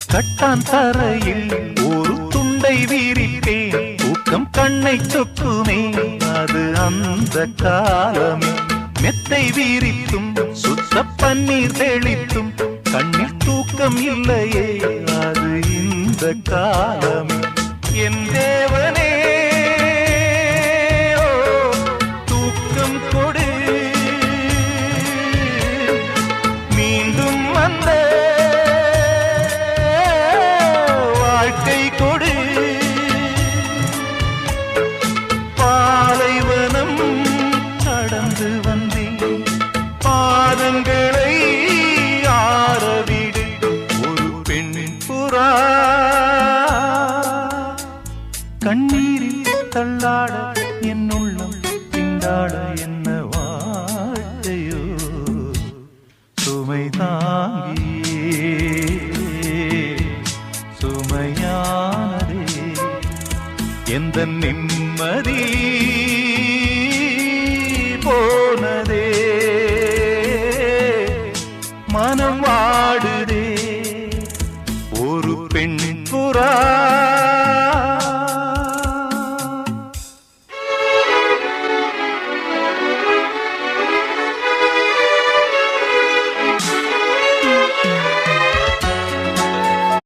கட்டான் தரையில் ஒரு துண்டை வீரிப்பேன், தூக்கம் கண்ணை சொக்குமே அது அந்த காலமே. மெத்தை வீரித்தும் சுத்த பன்னீர் தெளித்தும் கண்ணில் தூக்கம் இல்லையே அது இந்த காலமே. என் தேவனே தூக்கம் கொடு, மீண்டும் வந்த வாழ்க்கை கொடு. பாலைவனம் கடந்து வந்தேன், பாதங்களை ஆரவிடு. ஒரு பெண்ணின் புறா கண்ணீரில் தள்ளாட என் உள்ளம் திண்டாட என்ன வாழ்க்கையோ சுமை தாங்கியே சுமையானதே எந்த நிம்மதி போனதே. மனம் வாடுதே ஒரு பெண் புறா